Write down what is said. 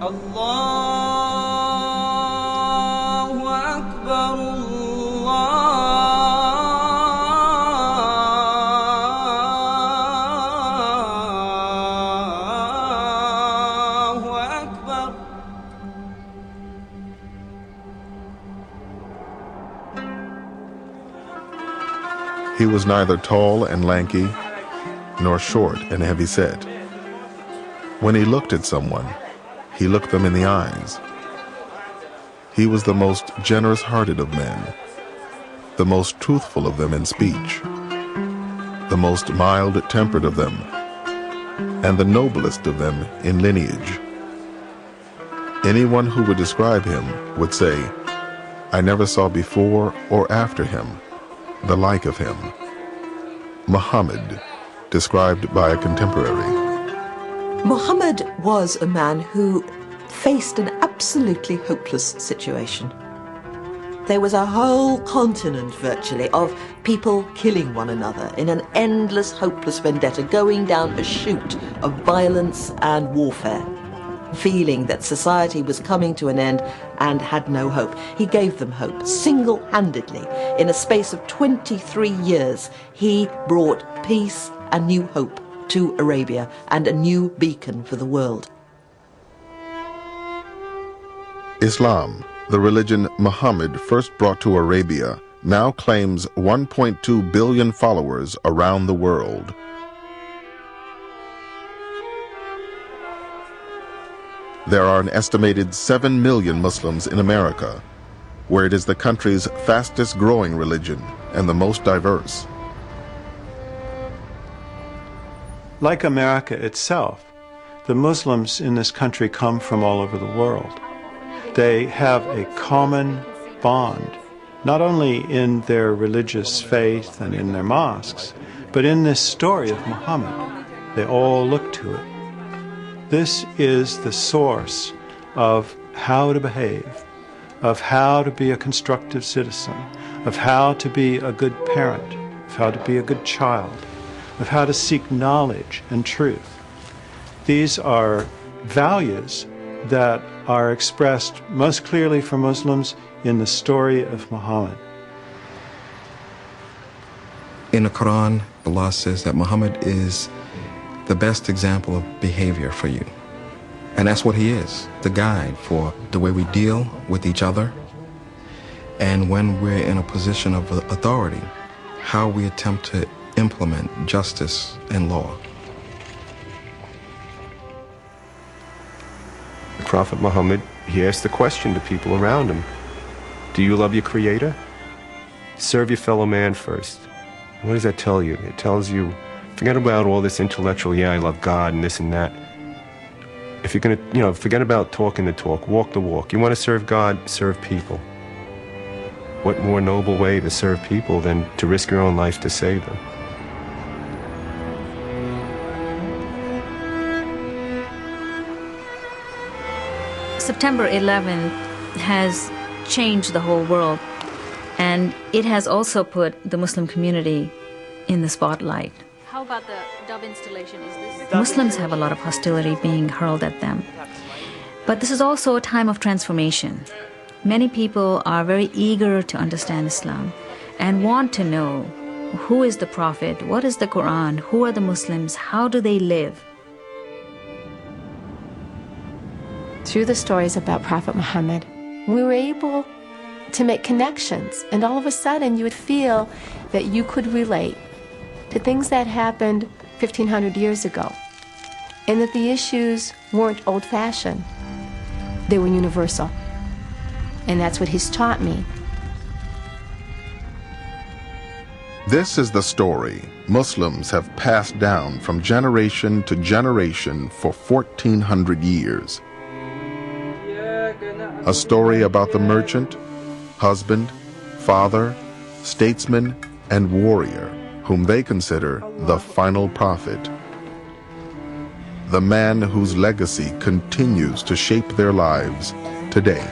Allahu Akbar, Allahu Akbar. He was neither tall and lanky, nor short and heavy-set. When he looked at someone, he looked them in the eyes. He was the most generous-hearted of men, the most truthful of them in speech, the most mild-tempered of them, and the noblest of them in lineage. Anyone who would describe him would say, "I never saw before or after him the like of him." Muhammad, described by a contemporary. Muhammad was a man who faced an absolutely hopeless situation. There was a whole continent, virtually, of people killing one another in an endless, hopeless vendetta, going down a chute of violence and warfare, feeling that society was coming to an end and had no hope. He gave them hope, single-handedly. In a space of 23 years, he brought peace and new hope to Arabia and a new beacon for the world. Islam, the religion Muhammad first brought to Arabia, now claims 1.2 billion followers around the world. There are an estimated 7 million Muslims in America, where it is the country's fastest growing religion and the most diverse. Like America itself, the Muslims in this country come from all over the world. They have a common bond, not only in their religious faith and in their mosques, but in this story of Muhammad. They all look to it. This is the source of how to behave, of how to be a constructive citizen, of how to be a good parent, of how to be a good child, of how to seek knowledge and truth. These are values that are expressed most clearly for Muslims in the story of Muhammad. In the Quran, Allah says that Muhammad is the best example of behavior for you. And that's what he is, the guide for the way we deal with each other, and when we're in a position of authority, how we attempt to implement justice and law. The Prophet Muhammad, he asked the question to people around him, do you love your Creator? Serve your fellow man first. What does that tell you? It tells you, forget about all this intellectual, yeah, I love God and this and that. If you're going to, forget about talking the talk, walk the walk. You want to serve God, serve people. What more noble way to serve people than to risk your own life to save them? September 11th has changed the whole world, and it has also put the Muslim community in the spotlight. How about the dove installation? Is this? Muslims have a lot of hostility being hurled at them. But this is also a time of transformation. Many people are very eager to understand Islam and want to know who is the Prophet, what is the Quran, who are the Muslims, how do they live? Through the stories about Prophet Muhammad, we were able to make connections, and all of a sudden you would feel that you could relate to things that happened 1,500 years ago, and that the issues weren't old-fashioned, they were universal. And that's what he's taught me. This is the story Muslims have passed down from generation to generation for 1,400 years. A story about the merchant, husband, father, statesman, and warrior whom they consider the final prophet. The man whose legacy continues to shape their lives today.